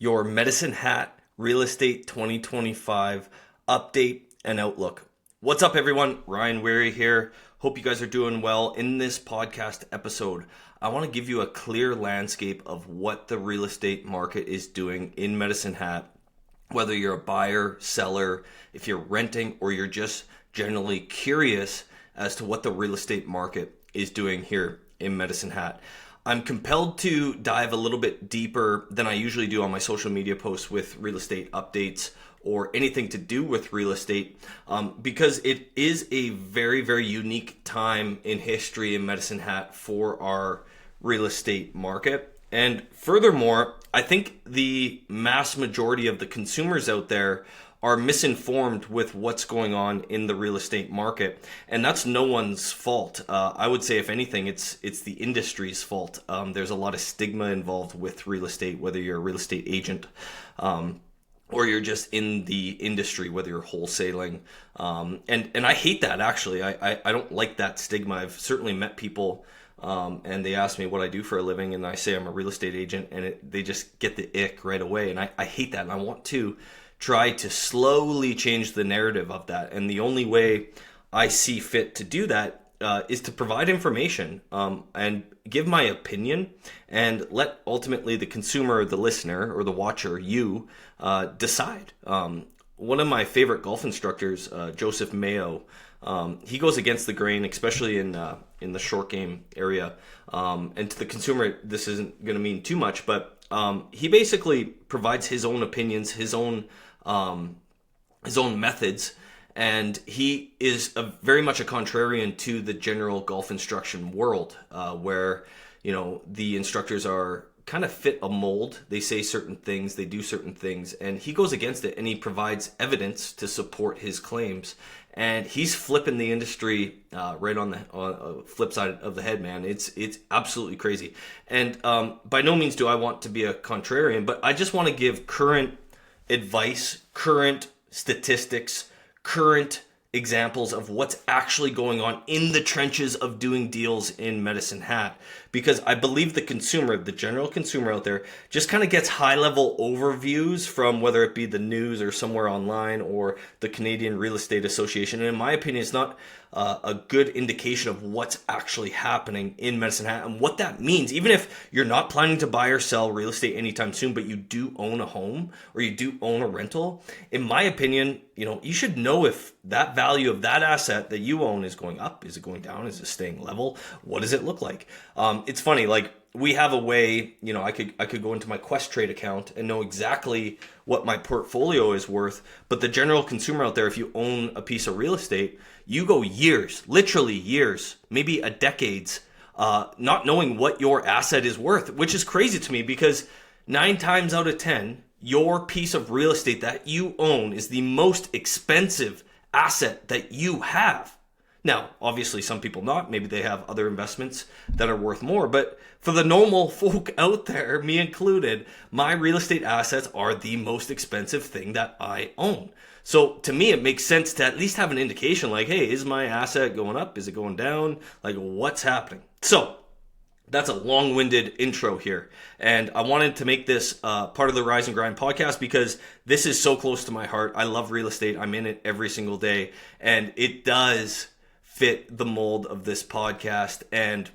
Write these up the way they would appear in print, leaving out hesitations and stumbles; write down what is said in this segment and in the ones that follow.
your Medicine Hat Real Estate 2025 update and outlook. What's up, everyone? Ryan Weary here. Hope you guys are doing well. In this podcast episode, I want to give you a clear landscape of what the real estate market is doing in Medicine Hat, whether you're a buyer, seller, if you're renting, or you're just generally curious as to what the real estate market is doing here in Medicine Hat. I'm compelled to dive a little bit deeper than I usually do on my social media posts with real estate updates or anything to do with real estate because it is a very, very unique time in history in Medicine Hat for our real estate market. And furthermore, I think the mass majority of the consumers out there are misinformed with what's going on in the real estate market, and that's no one's fault. I would say, if anything, it's the industry's fault. There's a lot of stigma involved with real estate, whether you're a real estate agent or you're just in the industry, whether you're wholesaling. And I hate that, actually. I don't like that stigma. I've certainly met people and they ask me what I do for a living, and I say I'm a real estate agent, and they just get the ick right away. And I hate that, and I want to try to slowly change the narrative of that. And the only way I see fit to do that is to provide information and give my opinion and let ultimately the consumer, the listener, or the watcher, you, decide. One of my favorite golf instructors, Joseph Mayo, he goes against the grain, especially in the short game area. And to the consumer, this isn't going to mean too much, but he basically provides his own opinions, his own methods, and he is very much a contrarian to the general golf instruction world, where the instructors are kind of fit a mold. They say certain things, they do certain things, and he goes against it, and he provides evidence to support his claims. And he's flipping the industry right on the flip side of the head, man. It's absolutely crazy. And by no means do I want to be a contrarian, but I just want to give current advice, current statistics, current examples of what's actually going on in the trenches of doing deals in Medicine Hat. Because I believe the consumer, the general consumer out there, just kind of gets high-level overviews from whether it be the news or somewhere online or the Canadian Real Estate Association. And in my opinion, it's not a good indication of what's actually happening in Medicine Hat and what that means. Even if you're not planning to buy or sell real estate anytime soon, but you do own a home or you do own a rental, in my opinion, you should know if that value of that asset that you own is going up, is it going down, is it staying level, what does it look like? It's funny, like we have a way, I could go into my Quest Trade account and know exactly what my portfolio is worth, but the general consumer out there, if you own a piece of real estate, you go years, literally years, maybe a decades, not knowing what your asset is worth, which is crazy to me because 9 times out of 10, your piece of real estate that you own is the most expensive asset that you have. Now, obviously, some people not. Maybe they have other investments that are worth more. But for the normal folk out there, me included, my real estate assets are the most expensive thing that I own. So to me, it makes sense to at least have an indication like, hey, is my asset going up? Is it going down? Like, what's happening? So that's a long-winded intro here. And I wanted to make this part of the Rise and Grind podcast because this is so close to my heart. I love real estate. I'm in it every single day. And it does fit the mold of this podcast. And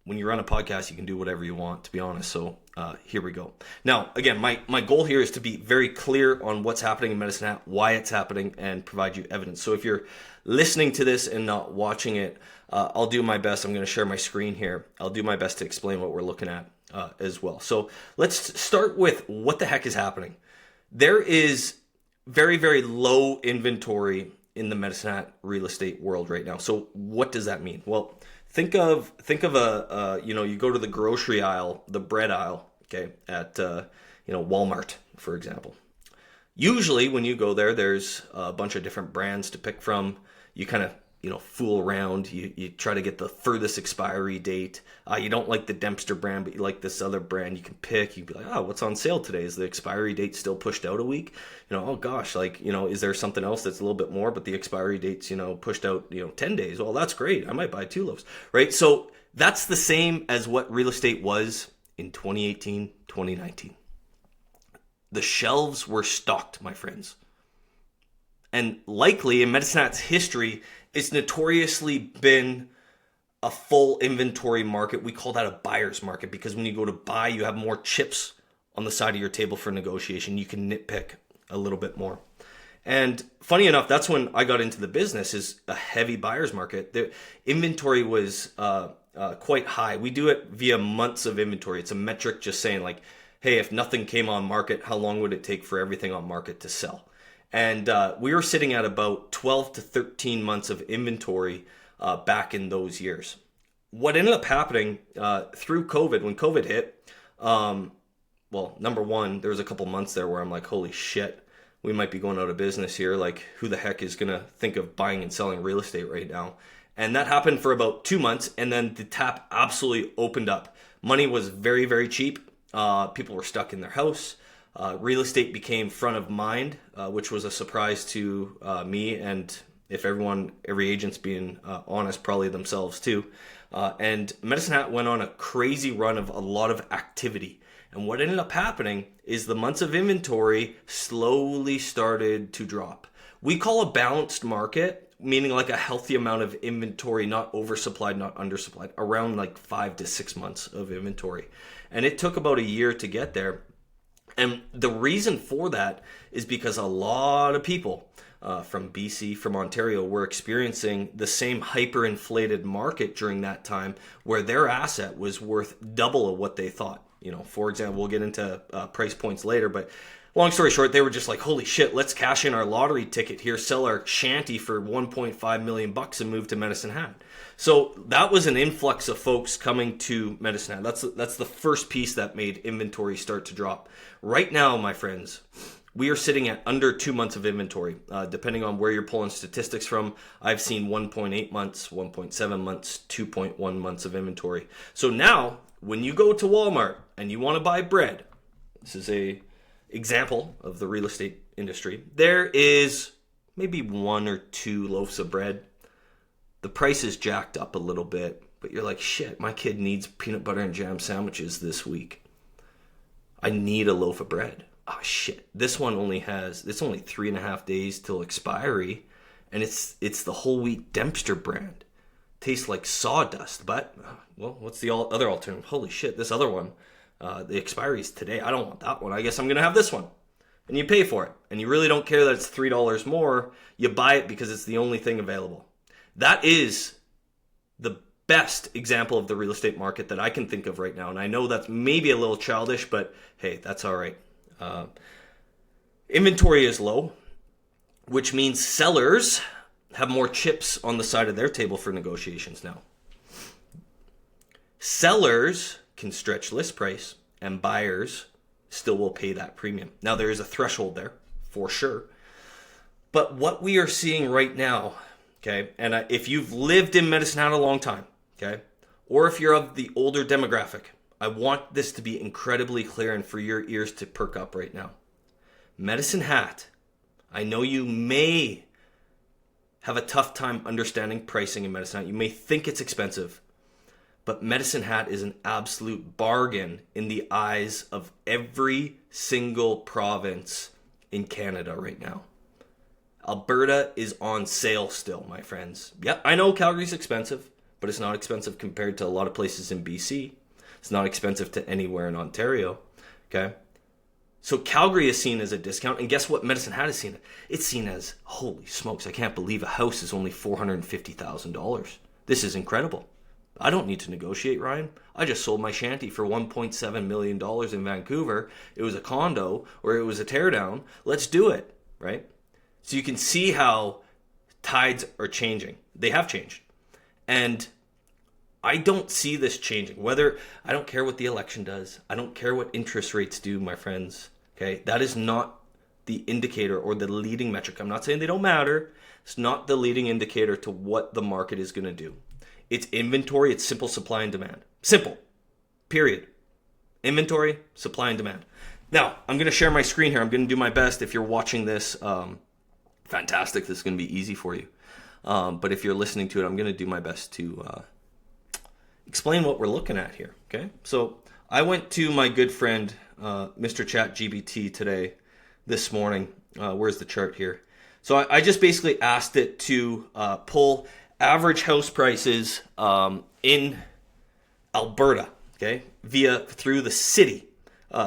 when you run a podcast, you can do whatever you want, to be honest. So here we go. Now, again, my goal here is to be very clear on what's happening in Medicine Hat, why it's happening, and provide you evidence. So if you're listening to this and not watching it, I'll do my best. I'm going to share my screen here. I'll do my best to explain what we're looking at as well. So let's start with what the heck is happening. There is very, very low inventory in the Medicine Hat real estate world right now. So what does that mean? Well, think of a you go to the grocery aisle, the bread aisle, okay, at Walmart, for example. Usually when you go there, there's a bunch of different brands to pick from. You kind of fool around. You try to get the furthest expiry date. You don't like the Dempster brand, but you like this other brand. You can pick. You'd be like, oh, what's on sale today? Is the expiry date still pushed out a week? Oh gosh, is there something else that's a little bit more, but the expiry date's, pushed out, 10 days. Well, that's great. I might buy 2 loaves, right? So that's the same as what real estate was in 2018, 2019. the shelves were stocked, my friends. And likely in Medicine Hat's history, it's notoriously been a full inventory market. We call that a buyer's market because when you go to buy, you have more chips on the side of your table for negotiation. You can nitpick a little bit more. And funny enough, that's when I got into the business, is a heavy buyer's market. The inventory was quite high. We do it via months of inventory. It's a metric just saying like, hey, if nothing came on market, how long would it take for everything on market to sell? And we were sitting at about 12 to 13 months of inventory back in those years. What ended up happening through COVID, when COVID hit, well, number one, there was a couple months there where I'm like, holy shit, we might be going out of business here. Like, who the heck is going to think of buying and selling real estate right now? And that happened for about 2 months, and then the tap absolutely opened up. Money was very, very cheap. People were stuck in their house. Real estate became front of mind, which was a surprise to me, and if every agent's being honest, probably themselves too. And Medicine Hat went on a crazy run of a lot of activity. And what ended up happening is the months of inventory slowly started to drop. We call a balanced market, meaning like a healthy amount of inventory, not oversupplied, not undersupplied, around like 5 to 6 months of inventory. And it took about a year to get there. And the reason for that is because a lot of people from BC, from Ontario, were experiencing the same hyperinflated market during that time where their asset was worth double of what they thought. You know, for example, we'll get into price points later, but long story short, they were just like, holy shit, let's cash in our lottery ticket here, sell our shanty for $1.5 million and move to Medicine Hat. So that was an influx of folks coming to Medicine Hat. That's the first piece that made inventory start to drop. Right now, my friends, we are sitting at under 2 months of inventory. Depending on where you're pulling statistics from, I've seen 1.8 months, 1.7 months, 2.1 months of inventory. So now, when you go to Walmart and you want to buy bread, this is a example of the real estate industry, there is maybe 1 or 2 loaves of bread. The price is jacked up a little bit, but you're like, shit, my kid needs peanut butter and jam sandwiches this week. I need a loaf of bread. Oh shit, it's only 3.5 days till expiry, and it's the whole wheat Dempster brand. Tastes like sawdust, but, well, what's the other alternative? Holy shit, this other one, the expiry is today. I don't want that one. I guess I'm going to have this one. And you pay for it. And you really don't care that it's $3 more. You buy it because it's the only thing available. That is the best example of the real estate market that I can think of right now. And I know that's maybe a little childish, but hey, that's all right. Inventory is low, which means sellers have more chips on the side of their table for negotiations now. Sellers can stretch list price, and buyers still will pay that premium. Now, there is a threshold there, for sure. But what we are seeing right now, okay, and if you've lived in Medicine Hat a long time, okay, or if you're of the older demographic, I want this to be incredibly clear and for your ears to perk up right now. Medicine Hat, I know you may have a tough time understanding pricing in Medicine Hat. You may think it's expensive, but Medicine Hat is an absolute bargain in the eyes of every single province in Canada right now. Alberta is on sale still, my friends. Yep, I know Calgary's expensive, but it's not expensive compared to a lot of places in BC. It's not expensive to anywhere in Ontario, okay? So Calgary is seen as a discount, and guess what Medicine Hat is seen as? It's seen as, holy smokes, I can't believe a house is only $450,000. This is incredible. I don't need to negotiate, Ryan. I just sold my shanty for $1.7 million in Vancouver. It was a condo, or it was a teardown. Let's do it, right? So you can see how tides are changing. They have changed. And I don't see this changing. I don't care what the election does. I don't care what interest rates do, my friends. Okay, that is not the indicator or the leading metric. I'm not saying they don't matter. It's not the leading indicator to what the market is going to do. It's inventory. It's simple supply and demand. Simple. Period. Inventory, supply and demand. Now, I'm going to share my screen here. I'm going to do my best. If you're watching this, fantastic. This is going to be easy for you. But if you're listening to it, I'm going to do my best to explain what we're looking at here, okay? So I went to my good friend, Mr. ChatGPT this morning. Where's the chart here? So I just basically asked it to pull average house prices in Alberta, okay, through the city,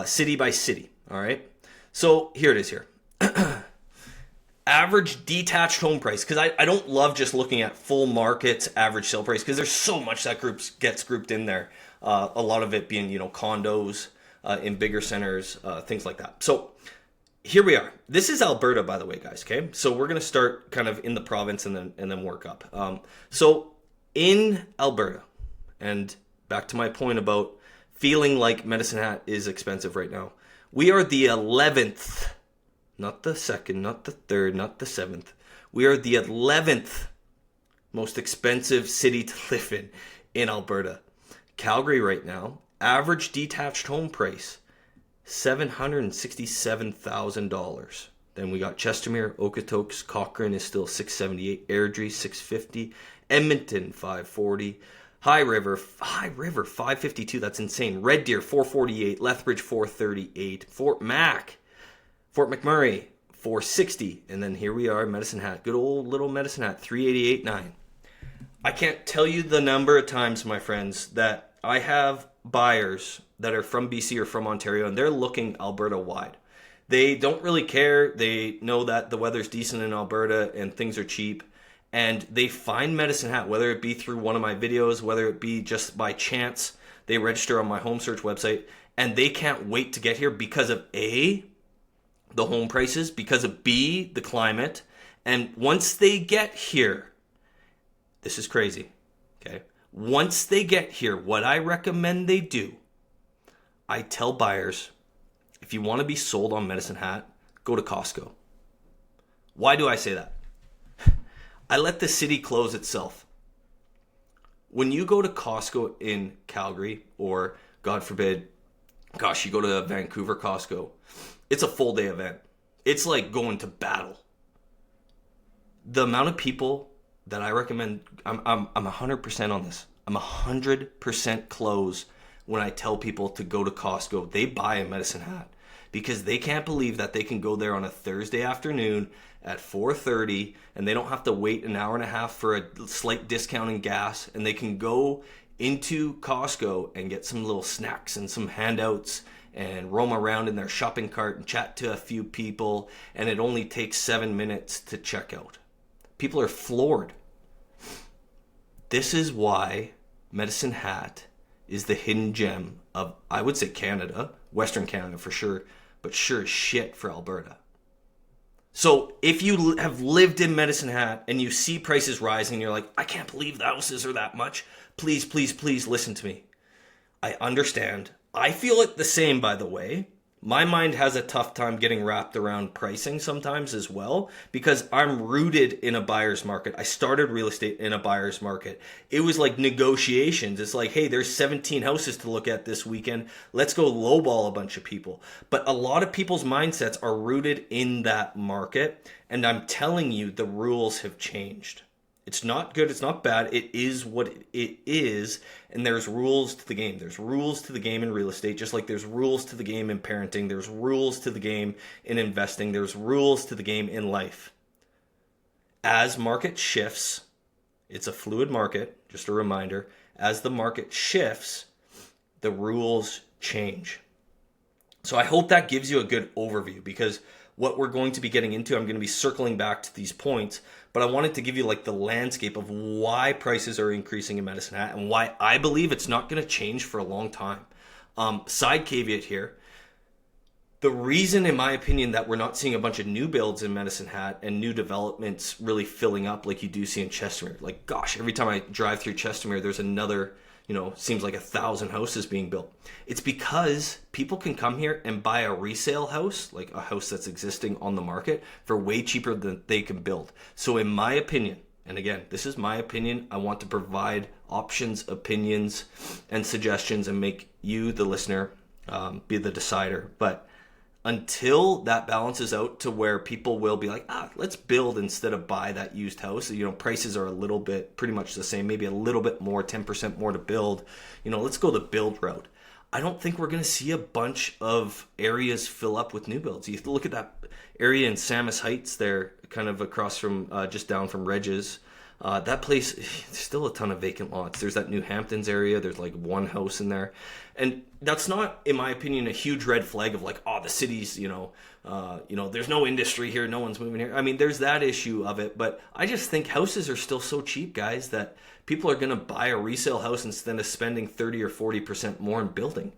city by city. All right. So here it is here. Average detached home price, because I don't love just looking at full market average sale price, because there's so much that gets grouped in there. A lot of it being, condos in bigger centers, things like that. So here we are. This is Alberta, by the way, guys. Okay, so we're gonna start kind of in the province and then work up. So in Alberta, and back to my point about feeling like Medicine Hat is expensive right now. We are the 11th. Not the second, not the third, not the 7th. We are the 11th most expensive city to live in Alberta. Calgary right now, average detached home price, $767,000. Then we got Chestermere, Okotoks, Cochrane is still $678, Airdrie $650, Edmonton $540, High River $552. That's insane. Red Deer $448, Lethbridge $438, Fort McMurray, $460, and then here we are, Medicine Hat, good old little Medicine Hat, $388.9. I can't tell you the number of times, my friends, that I have buyers that are from BC or from Ontario, and they're looking Alberta wide. They don't really care. They know that the weather's decent in Alberta and things are cheap, and they find Medicine Hat, whether it be through one of my videos, whether it be just by chance. They register on my home search website, and they can't wait to get here because of A, the home prices, because of B, the climate. And once they get here, this is crazy, okay? Once they get here, what I recommend they do, I tell buyers, if you want to be sold on Medicine Hat, go to Costco. Why do I say that? I let the city close itself. When you go to Costco in Calgary, or God forbid, you go to Vancouver Costco, it's a full day event. It's like going to battle. The amount of people that I recommend, I'm 100% on this. I'm 100% close when I tell people to go to Costco. They buy a Medicine Hat because they can't believe that they can go there on a Thursday afternoon at 4:30 and they don't have to wait an hour and a half for a slight discount in gas, and they can go into Costco and get some little snacks and some handouts and roam around in their shopping cart and chat to a few people, and it only takes 7 minutes to check out. People are floored. This is why Medicine Hat is the hidden gem of, I would say, Canada, Western Canada for sure, but sure as shit for Alberta. So if you have lived in Medicine Hat and you see prices rising, you're like, I can't believe the houses are that much. Please, please, please listen to me. I understand. I feel it the same, by the way. My mind has a tough time getting wrapped around pricing sometimes as well, because I'm rooted in a buyer's market. I started real estate in a buyer's market. It was like negotiations. It's like, hey, there's 17 houses to look at this weekend. Let's go lowball a bunch of people. But a lot of people's mindsets are rooted in that market. And I'm telling you, the rules have changed. It's not good. It's not bad. It is what it is. And there's rules to the game. There's rules to the game in real estate, just like there's rules to the game in parenting. There's rules to the game in investing. There's rules to the game in life. As market shifts, it's a fluid market, just a reminder. As the market shifts, the rules change. So I hope that gives you a good overview, because what we're going to be getting into, I'm going to be circling back to these points, but I wanted to give you like the landscape of why prices are increasing in Medicine Hat and why I believe it's not going to change for a long time. Side caveat here. The reason, in my opinion, that we're not seeing a bunch of new builds in Medicine Hat and new developments really filling up like you do see in Chestermere. Like, gosh, every time I drive through Chestermere, there's another, seems like 1,000 houses being built. It's because people can come here and buy a resale house, like a house that's existing on the market, for way cheaper than they can build. So in my opinion, and again, this is my opinion, I want to provide options, opinions, and suggestions and make you, the listener, be the decider. But until that balances out to where people will be like, let's build instead of buy that used house. Prices are a little bit pretty much the same, maybe a little bit more, 10% more to build. Let's go the build route. I don't think we're going to see a bunch of areas fill up with new builds. You look at that area in Samus Heights there, kind of across from, just down from Regis. That place, there's still a ton of vacant lots. There's that New Hamptons area. There's like one house in there. And that's not, in my opinion, a huge red flag of like, oh, the city's, there's no industry here. No one's moving here. I mean, there's that issue of it. But I just think houses are still so cheap, guys, that people are going to buy a resale house instead of spending 30 or 40% more in building.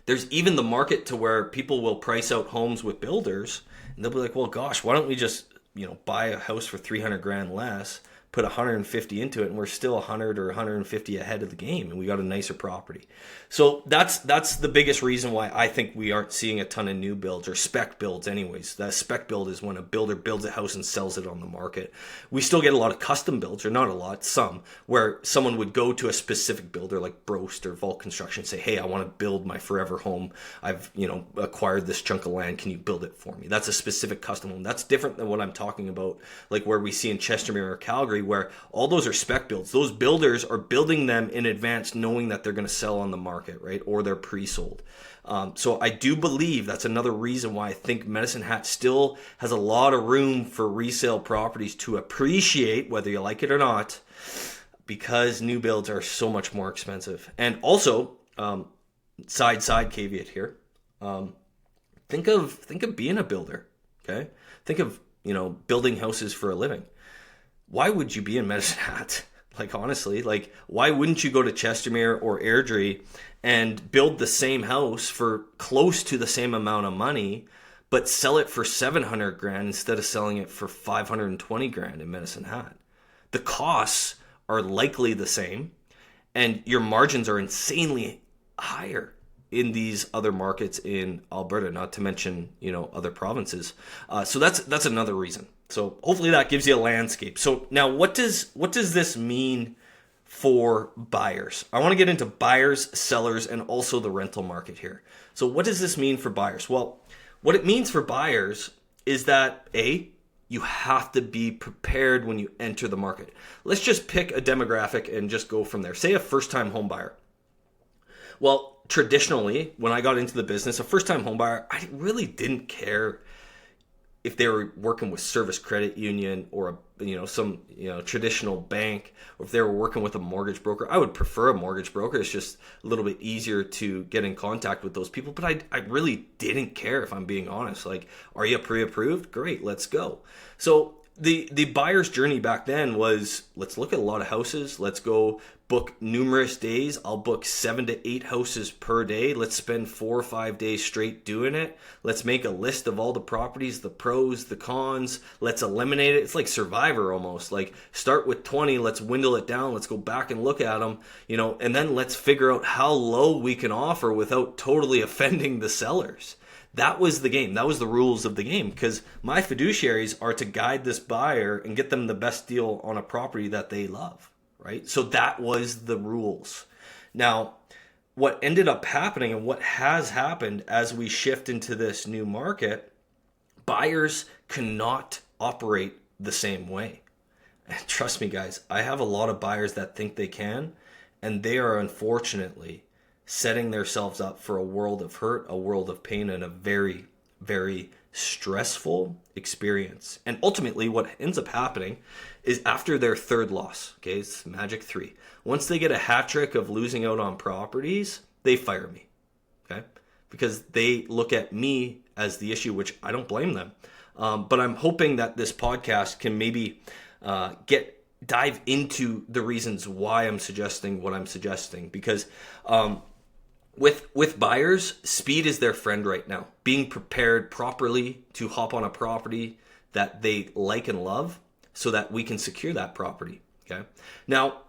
There's even the market to where people will price out homes with builders, and they'll be like, well, gosh, why don't we just, buy a house for 300 grand less, put 150 into it, and we're still 100 or 150 ahead of the game, and we got a nicer property. So that's the biggest reason why I think we aren't seeing a ton of new builds or spec builds anyways. That spec build is when a builder builds a house and sells it on the market. We still get a lot of custom builds, or not a lot, some, where someone would go to a specific builder like Brost or Vault Construction and say, hey, I want to build my forever home. I've, acquired this chunk of land. Can you build it for me? That's a specific custom home. That's different than what I'm talking about, like where we see in Chestermere or Calgary, where all those are spec builds. Those builders are building them in advance knowing that they're going to sell on the market, right? Or they're pre-sold. So I do believe that's another reason why I think Medicine Hat still has a lot of room for resale properties to appreciate, whether you like it or not, because new builds are so much more expensive. And also, side caveat here, think of being a builder, okay? Think of, building houses for a living. Why would you be in Medicine Hat? Like, honestly, like, why wouldn't you go to Chestermere or Airdrie and build the same house for close to the same amount of money, but sell it for 700 grand instead of selling it for 520 grand in Medicine Hat? The costs are likely the same, and your margins are insanely higher in these other markets in Alberta, not to mention, other provinces. So that's another reason. So hopefully that gives you a landscape. So now what does this mean for buyers? I want to get into buyers, sellers, and also the rental market here. So what does this mean for buyers? Well, what it means for buyers is that you have to be prepared when you enter the market. Let's just pick a demographic and just go from there. Say a first-time home buyer. Well, traditionally, when I got into the business, a first-time home buyer, I really didn't care if they were working with Service Credit Union or some traditional bank, or if they were working with a mortgage broker. I would prefer a mortgage broker. It's just a little bit easier to get in contact with those people. But I really didn't care, if I'm being honest. Like, are you pre-approved? Great, let's go. So the buyer's journey back then was, let's look at a lot of houses. Let's go book numerous days. I'll book 7 to 8 houses per day. Let's spend 4 or 5 days straight doing it. Let's make a list of all the properties, the pros, the cons. Let's eliminate it. It's like Survivor almost. Like, start with 20. Let's dwindle it down. Let's go back and look at them, and then let's figure out how low we can offer without totally offending the sellers. That was the game. That was the rules of the game, because my fiduciaries are to guide this buyer and get them the best deal on a property that they love, right? So that was the rules. Now, what ended up happening and what has happened as we shift into this new market, buyers cannot operate the same way. And trust me, guys, I have a lot of buyers that think they can, and they are unfortunately setting themselves up for a world of hurt, a world of pain, and a very, very stressful experience. And ultimately, what ends up happening is after their third loss, okay, it's magic 3. Once they get a hat trick of losing out on properties, they fire me, okay? Because they look at me as the issue, which I don't blame them. But I'm hoping that this podcast can maybe dive into the reasons why I'm suggesting what I'm suggesting, because with buyers, speed is their friend right now. Being prepared properly to hop on a property that they like and love so that we can secure that property, okay? Now,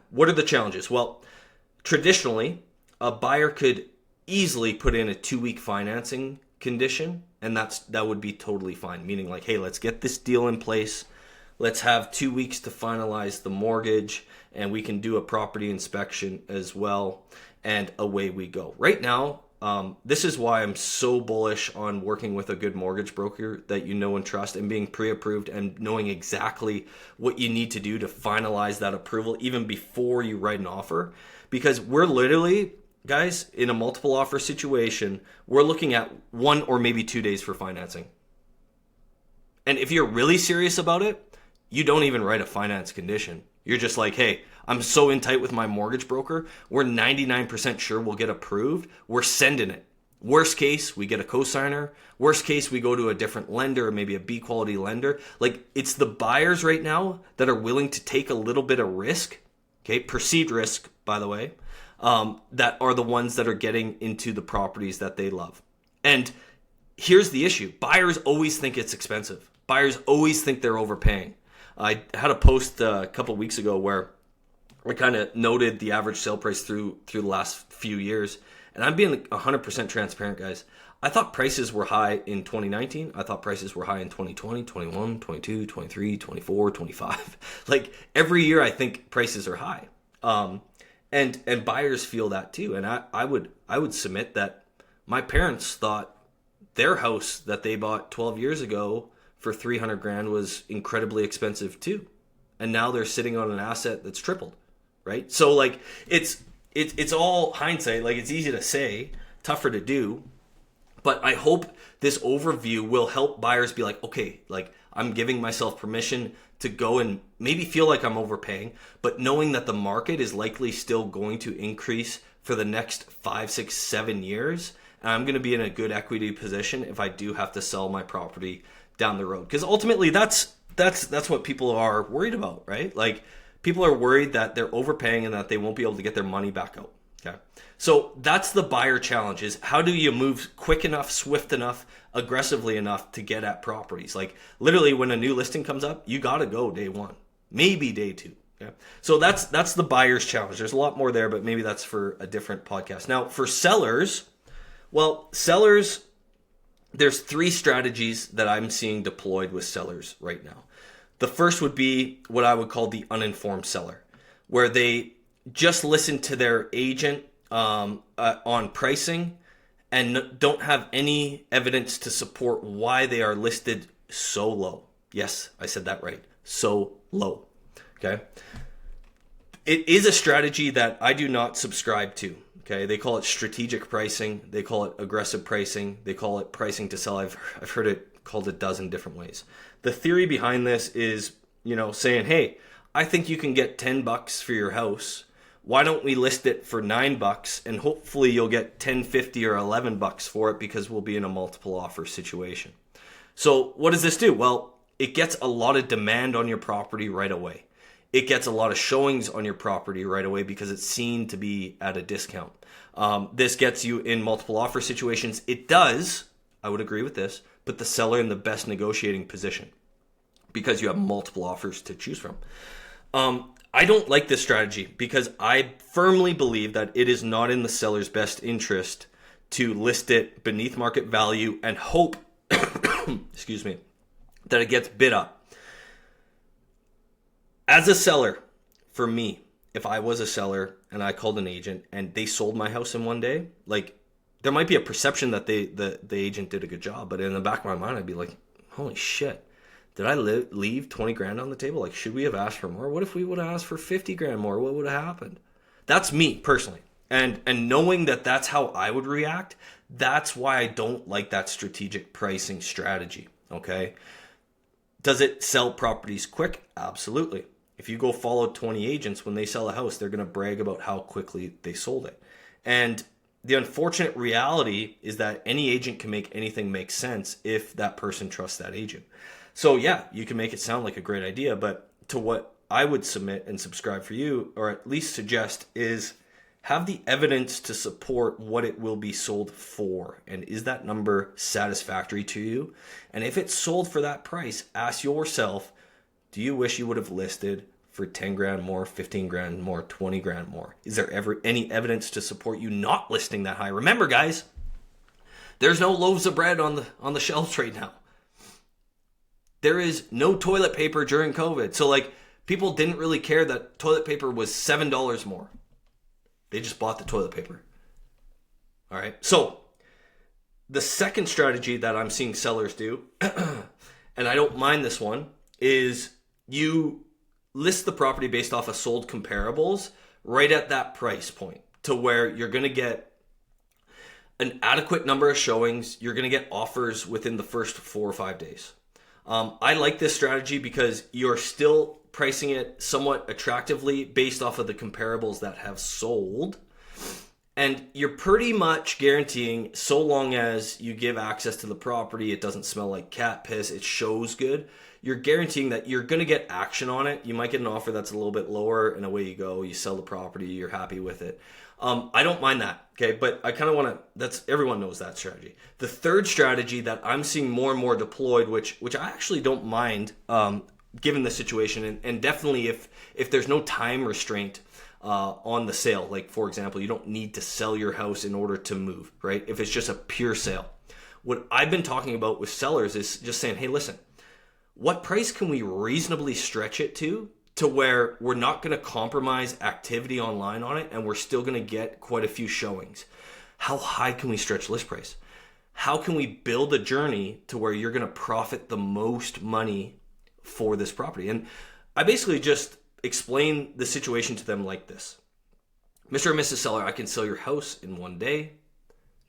what are the challenges? Well, traditionally, a buyer could easily put in a 2-week financing condition, and that would be totally fine, meaning like, hey, let's get this deal in place. Let's have 2 weeks to finalize the mortgage, and we can do a property inspection as well, and away we go. Right now, this is why I'm so bullish on working with a good mortgage broker that you know and trust, and being pre-approved and knowing exactly what you need to do to finalize that approval even before you write an offer. Because we're literally guys, in a multiple offer situation, we're looking at 1 or maybe 2 days for financing. And if you're really serious about it, you don't even write a finance condition. You're just like, hey, I'm so in tight with my mortgage broker. We're 99% sure we'll get approved. We're sending it. Worst case, we get a cosigner. Worst case, we go to a different lender, or maybe a B quality lender. Like, it's the buyers right now that are willing to take a little bit of risk, okay, perceived risk, by the way, that are the ones that are getting into the properties that they love. And here's the issue. Buyers always think it's expensive. Buyers always think they're overpaying. I had a post a couple of weeks ago where I kind of noted the average sale price through the last few years. And I'm being 100% transparent, guys. I thought prices were high in 2019. I thought prices were high in 2020, 21, 22, 23, 24, 25. Like, every year I think prices are high. And buyers feel that too. And I would submit that my parents thought their house that they bought 12 years ago for 300 grand was incredibly expensive too. And now they're sitting on an asset that's tripled, right? So like, it's all hindsight. Like, it's easy to say, tougher to do. But I hope this overview will help buyers be like, okay, like, I'm giving myself permission to go and maybe feel like I'm overpaying, but knowing that the market is likely still going to increase for the next 5, 6, 7 years. And I'm going to be in a good equity position if I do have to sell my property down the road. Because ultimately that's what people are worried about, right? Like, people are worried that they're overpaying and that they won't be able to get their money back out. Okay. So that's the buyer challenge, is how do you move quick enough, swift enough, aggressively enough to get at properties? Like, literally, when a new listing comes up, you got to go day 1, maybe day 2. Okay. So that's the buyer's challenge. There's a lot more there, but maybe that's for a different podcast. Now, for sellers, there's 3 strategies that I'm seeing deployed with sellers right now. The first would be what I would call the uninformed seller, where they just listen to their agent on pricing and don't have any evidence to support why they are listed so low. Yes, I said that right. So low. Okay. It is a strategy that I do not subscribe to. Okay. They call it strategic pricing. They call it aggressive pricing. They call it pricing to sell. I've heard it called a dozen different ways. The theory behind this is, saying, hey, I think you can get $10 for your house. Why don't we list it for $9 and hopefully you'll get $10.50 or $11 for it because we'll be in a multiple offer situation. So what does this do? Well, it gets a lot of demand on your property right away. It gets a lot of showings on your property right away because it's seen to be at a discount. This gets you in multiple offer situations. It does, I would agree with this, put the seller in the best negotiating position because you have multiple offers to choose from. I don't like this strategy because I firmly believe that it is not in the seller's best interest to list it beneath market value and hope, excuse me, that it gets bid up. As a seller, for me, if I was a seller and I called an agent and they sold my house in one day, like, there might be a perception that the agent did a good job, but in the back of my mind, I'd be like, holy shit. Did I leave 20 grand on the table? Like, should we have asked for more? What if we would have asked for 50 grand more? What would have happened? That's me personally. And knowing that that's how I would react, that's why I don't like that strategic pricing strategy. Okay. Does it sell properties quick? Absolutely. If you go follow 20 agents, when they sell a house, they're going to brag about how quickly they sold it. And the unfortunate reality is that any agent can make anything make sense if that person trusts that agent. So yeah, you can make it sound like a great idea, but to what I would submit and subscribe for you, or at least suggest, is have the evidence to support what it will be sold for. And is that number satisfactory to you? And if it's sold for that price, ask yourself, do you wish you would have listed for 10 grand more, 15 grand more, 20 grand more? Is there ever any evidence to support you not listing that high? Remember, guys, there's no loaves of bread on the shelves right now. There is no toilet paper during COVID. So like, people didn't really care that toilet paper was $7 more. They just bought the toilet paper. All right. So the second strategy that I'm seeing sellers do, and I don't mind this one, is you list the property based off of sold comparables right at that price point. to where you're going to get an adequate number of showings. You're going to get offers within the first 4 or 5 days. I like this strategy because you're still pricing it somewhat attractively based off of the comparables that have sold. And you're pretty much guaranteeing, so long as you give access to the property, it doesn't smell like cat piss, it shows good, you're guaranteeing that you're going to get action on it. You might get an offer that's a little bit lower, and away you go. You sell the property, you're happy with it. I don't mind that, okay? But I kind of want to, everyone knows that strategy. The third strategy that I'm seeing more and more deployed, which I actually don't mind, given the situation, and definitely if there's no time restraint on the sale, like for example, you don't need to sell your house in order to move, right? If it's just a pure sale. What I've been talking about with sellers is just saying, hey, listen, what price can we reasonably stretch it to where we're not going to compromise activity online on it and we're still going to get quite a few showings? How high can we stretch list price? How can we build a journey to where you're going to profit the most money for this property? And I basically just explain the situation to them like this. Mr. and Mrs. Seller, I can sell your house in 1 day.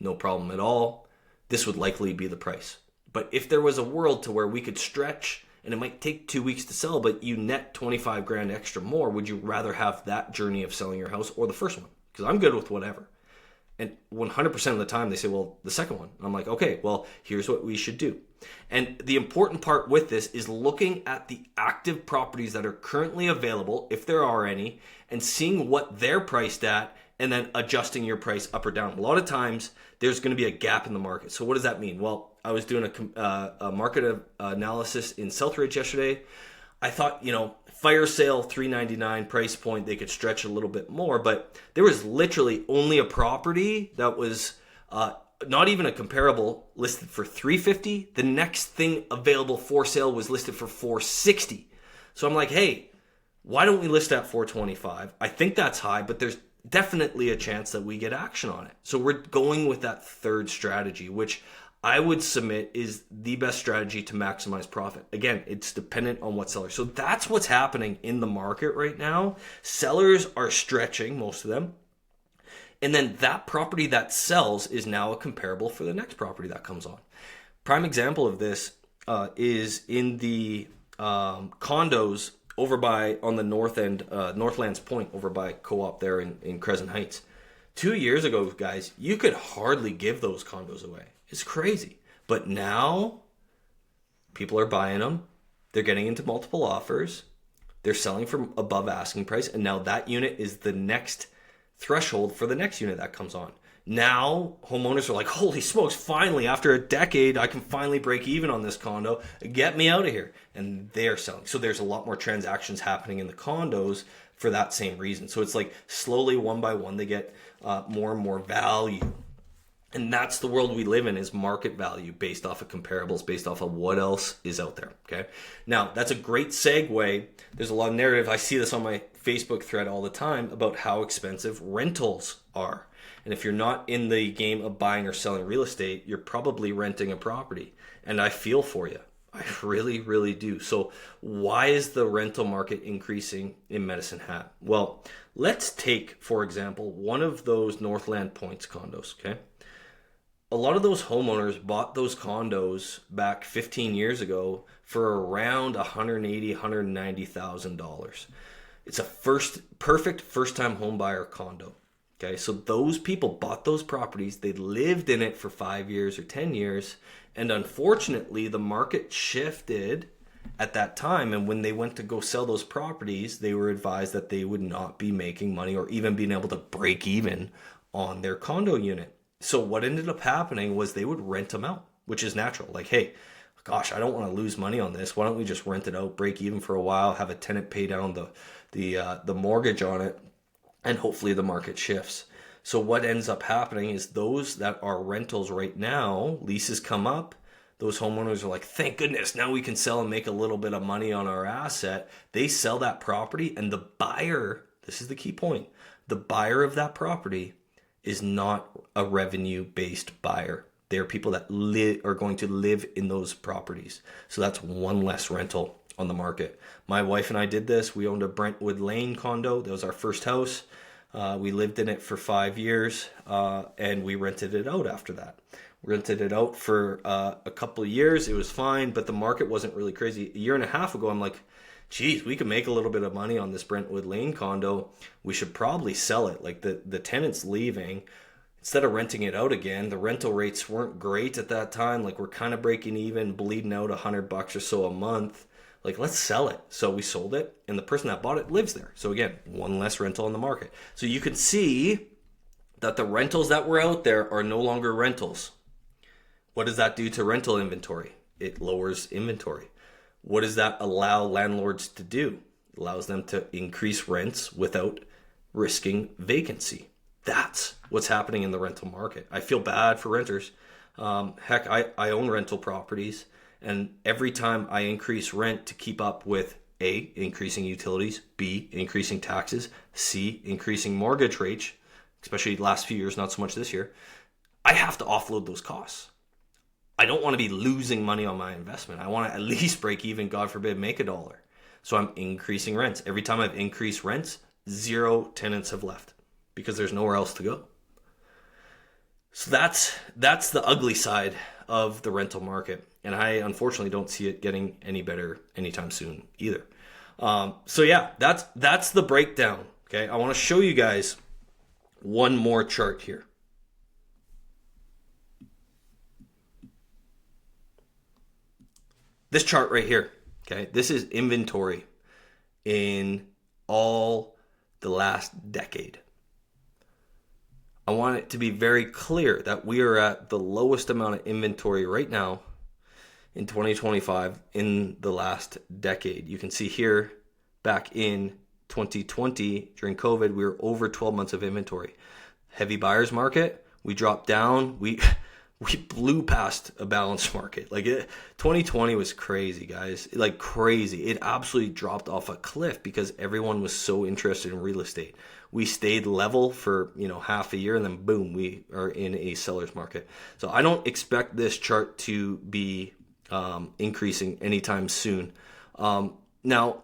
No problem at all. This would likely be the price. But if there was a world to where we could stretch and it might take 2 weeks to sell, but you net 25 grand extra more, would you rather have that journey of selling your house or the first one? Because I'm good with whatever. And 100% of the time they say, well, the second one. And I'm like, okay, well, here's what we should do. And the important part with this is looking at the active properties that are currently available, if there are any, and seeing what they're priced at, and then adjusting your price up or down. A lot of times there's going to be a gap in the market. So what does that mean? Well, I was doing a market analysis in Southridge yesterday. I thought, fire sale, $399 price point, they could stretch a little bit more, but there was literally only a property that was not even a comparable listed for $350. The next thing available for sale was listed for $460. So I'm like, hey, why don't we list at $425? I think that's high, but there's definitely a chance that we get action on it. So we're going with that third strategy, which I would submit is the best strategy to maximize profit. Again, it's dependent on what seller. So that's what's happening in the market right now. Sellers are stretching, most of them. And then that property that sells is now a comparable for the next property that comes on. Prime example of this is in the condos over by, on the north end, Northlands Point, over by Co-op there in Crescent Heights. 2 years ago, guys, you could hardly give those condos away. It's crazy. But now people are buying them. They're getting into multiple offers. They're selling for above asking price. And now that unit is the next threshold for the next unit that comes on. Now homeowners are like, holy smokes, finally, after a decade, I can finally break even on this condo. Get me out of here. And they're selling. So there's a lot more transactions happening in the condos for that same reason. So it's like slowly, one by one, they get more and more value. And that's the world we live in, is market value based off of comparables, based off of what else is out there, okay? Now, that's a great segue. There's a lot of narrative. I see this on my Facebook thread all the time about how expensive rentals are. And if you're not in the game of buying or selling real estate, you're probably renting a property. And I feel for you. I really, really do. So why is the rental market increasing in Medicine Hat? Well, let's take, for example, one of those Northland Points condos, okay? A lot of those homeowners bought those condos back 15 years ago for around $180,000, $190,000. It's a perfect first-time home buyer condo. Okay, so those people bought those properties, they lived in it for 5 years or 10 years, and unfortunately the market shifted at that time, and when they went to go sell those properties, they were advised that they would not be making money or even being able to break even on their condo unit. So what ended up happening was they would rent them out, which is natural. Like, hey, gosh, I don't want to lose money on this. Why don't we just rent it out, break even for a while, have a tenant pay down the mortgage on it, and hopefully the market shifts. So what ends up happening is those that are rentals right now, leases come up, those homeowners are like, thank goodness, now we can sell and make a little bit of money on our asset. They sell that property, and the buyer, this is the key point, the buyer of that property is not a revenue-based buyer. They're people that are going to live in those properties. So that's one less rental on the market. My wife and I did this. We owned a Brentwood Lane condo. That was our first house. We lived in it for 5 years, and we rented it out after that. Rented it out for a couple of years. It was fine, but the market wasn't really crazy. A year and a half ago, I'm like, geez, we could make a little bit of money on this Brentwood Lane condo. We should probably sell it. Like the tenant's leaving. Instead of renting it out again, the rental rates weren't great at that time. Like we're kind of breaking even, bleeding out $100 or so a month. Like, let's sell it. So we sold it, and the person that bought it lives there. So again, one less rental on the market. So you can see that the rentals that were out there are no longer rentals. What does that do to rental inventory? It lowers inventory. What does that allow landlords to do? It allows them to increase rents without risking vacancy. That's what's happening in the rental market. I feel bad for renters. Heck, I own rental properties, and every time I increase rent to keep up with A, increasing utilities, B, increasing taxes, C, increasing mortgage rates, especially the last few years, not so much this year, I have to offload those costs. I don't want to be losing money on my investment. I want to at least break even, God forbid, make $1. So I'm increasing rents. Every time I've increased rents, 0 tenants have left because there's nowhere else to go. So that's the ugly side of the rental market. And I unfortunately don't see it getting any better anytime soon either. So yeah, that's the breakdown. Okay, I want to show you guys one more chart here. This chart right here, okay, this is inventory in all the last decade. I want it to be very clear that we are at the lowest amount of inventory right now in 2025 in the last decade. You can see here back in 2020 during COVID, we were over 12 months of inventory. Heavy buyer's market, we dropped down. We blew past a balanced market. 2020 was crazy, guys. Like crazy. It absolutely dropped off a cliff because everyone was so interested in real estate. We stayed level for half a year, and then boom, we are in a seller's market. So I don't expect this chart to be increasing anytime soon. Now,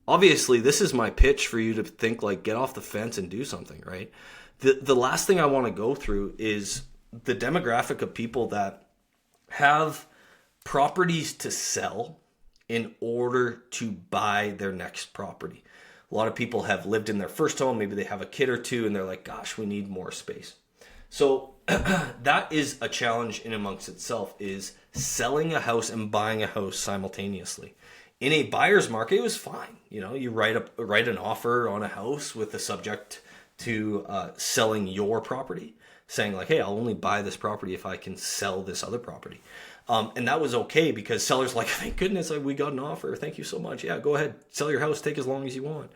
obviously, this is my pitch for you to think like get off the fence and do something, right? The last thing I want to go through is the demographic of people that have properties to sell in order to buy their next property. A lot of people have lived in their first home. Maybe they have a kid or two and they're like, gosh, we need more space. So that is a challenge in amongst itself, is selling a house and buying a house simultaneously. In a buyer's market, it was fine. You write an offer on a house with the subject to selling your property, saying like, hey, I'll only buy this property if I can sell this other property. And that was okay because sellers like, thank goodness we got an offer. Thank you so much. Yeah, go ahead. Sell your house. Take as long as you want.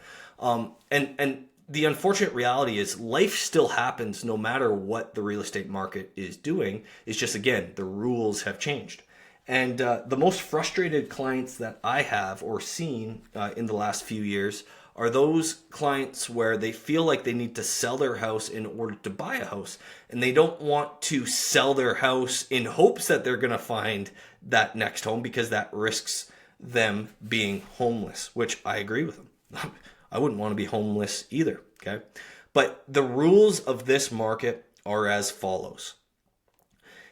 And the unfortunate reality is life still happens no matter what the real estate market is doing. It's just, again, the rules have changed. And the most frustrated clients that I have or seen in the last few years are those clients where they feel like they need to sell their house in order to buy a house. And they don't want to sell their house in hopes that they're going to find that next home because that risks them being homeless, which I agree with them. I wouldn't want to be homeless either, okay? But the rules of this market are as follows.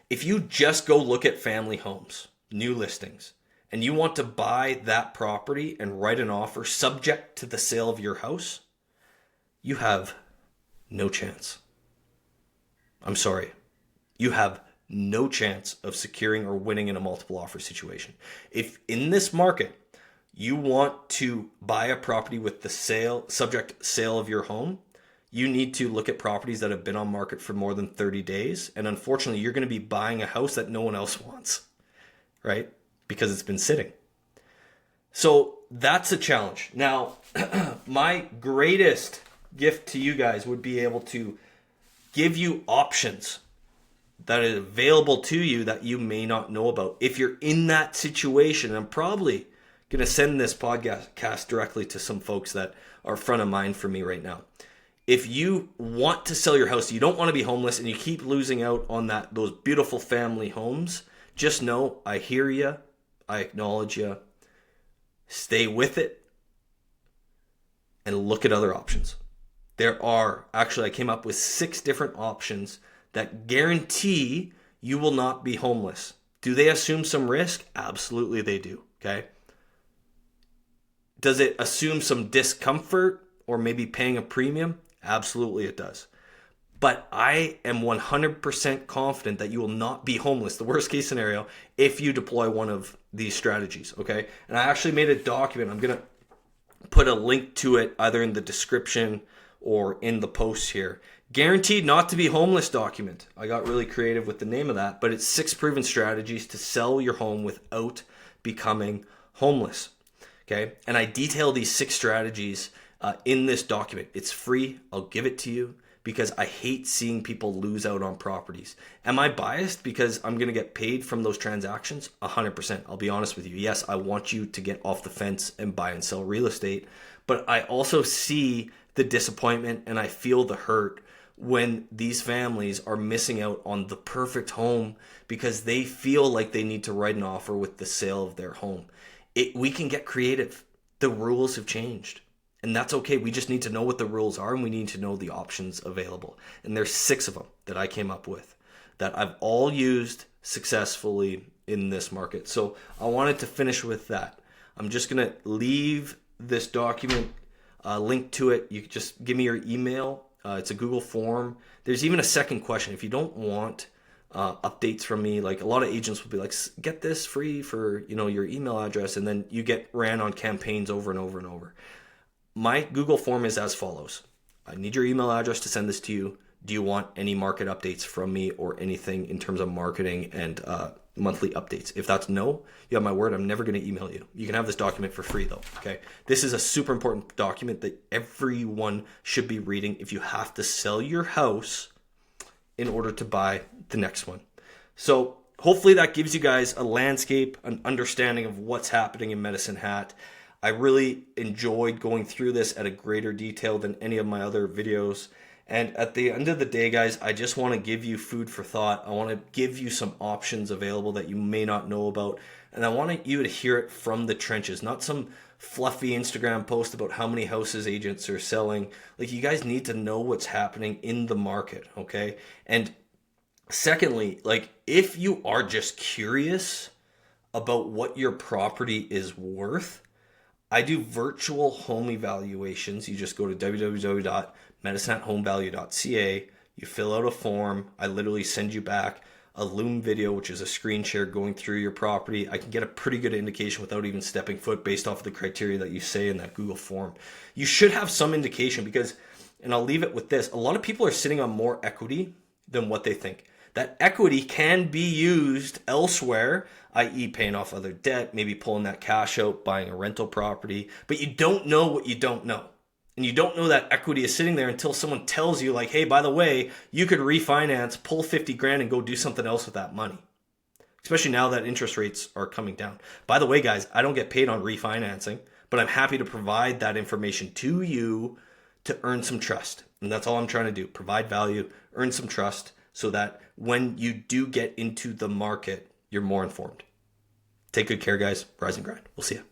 If you just go look at family homes, new listings, and you want to buy that property and write an offer subject to the sale of your house, you have no chance. I'm sorry. You have no chance of securing or winning in a multiple offer situation. If in this market you want to buy a property with the subject sale of your home, you need to look at properties that have been on market for more than 30 days. And unfortunately, you're going to be buying a house that no one else wants, right? Because it's been sitting. So that's a challenge. Now, my greatest gift to you guys would be able to give you options that are available to you that you may not know about. If you're in that situation, I'm probably going to send this podcast directly to some folks that are front of mind for me right now. If you want to sell your house, you don't want to be homeless, and you keep losing out on those beautiful family homes, just know I hear you. I acknowledge you. Stay with it and look at other options. I came up with 6 different options that guarantee you will not be homeless. Do they assume some risk? Absolutely they do, okay? Does it assume some discomfort or maybe paying a premium? Absolutely it does. But I am 100% confident that you will not be homeless, the worst case scenario, if you deploy one of these strategies, okay? And I actually made a document. I'm going to put a link to it either in the description or in the post here. Guaranteed not to be homeless document. I got really creative with the name of that, but it's 6 proven strategies to sell your home without becoming homeless. Okay, and I detail these 6 strategies in this document. It's free. I'll give it to you because I hate seeing people lose out on properties. Am I biased because I'm going to get paid from those transactions? 100%. I'll be honest with you. Yes, I want you to get off the fence and buy and sell real estate, but I also see the disappointment and I feel the hurt when these families are missing out on the perfect home because they feel like they need to write an offer with the sale of their home. We can get creative. The rules have changed. And that's okay. We just need to know what the rules are and we need to know the options available. And there's 6 of them that I came up with that I've all used successfully in this market. So I wanted to finish with that. I'm just going to leave this document link to it. You can just give me your email. It's a Google form. There's even a second question. If you don't want updates from me, like a lot of agents will be like, get this free for your email address, and then you get ran on campaigns over and over and over. My Google form is as follows. I need your email address to send this to you. Do you want any market updates from me or anything in terms of marketing and monthly updates? If that's no, you have my word, I'm never going to email you. You can have this document for free though, okay? This is a super important document that everyone should be reading if you have to sell your house in order to buy the next one. So hopefully that gives you guys a landscape, an understanding of what's happening in Medicine Hat. I really enjoyed going through this at a greater detail than any of my other videos. And at the end of the day, guys, I just want to give you food for thought. I want to give you some options available that you may not know about. And I want you to hear it from the trenches, not some fluffy Instagram post about how many houses agents are selling. Like, you guys need to know what's happening in the market, okay? And secondly, like, if you are just curious about what your property is worth, I do virtual home evaluations. You just go to www.medicinehathomevalue.ca. You fill out a form. I literally send you back a Loom video, which is a screen share going through your property. I can get a pretty good indication without even stepping foot based off of the criteria that you say in that Google form. You should have some indication because, and I'll leave it with this, a lot of people are sitting on more equity than what they think. That equity can be used elsewhere, i.e. paying off other debt, maybe pulling that cash out, buying a rental property, but you don't know what you don't know. And you don't know that equity is sitting there until someone tells you like, hey, by the way, you could refinance, pull 50 grand and go do something else with that money. Especially now that interest rates are coming down. By the way, guys, I don't get paid on refinancing, but I'm happy to provide that information to you to earn some trust. And that's all I'm trying to do. Provide value, earn some trust, so that when you do get into the market, you're more informed. Take good care, guys. Rise and grind. We'll see you.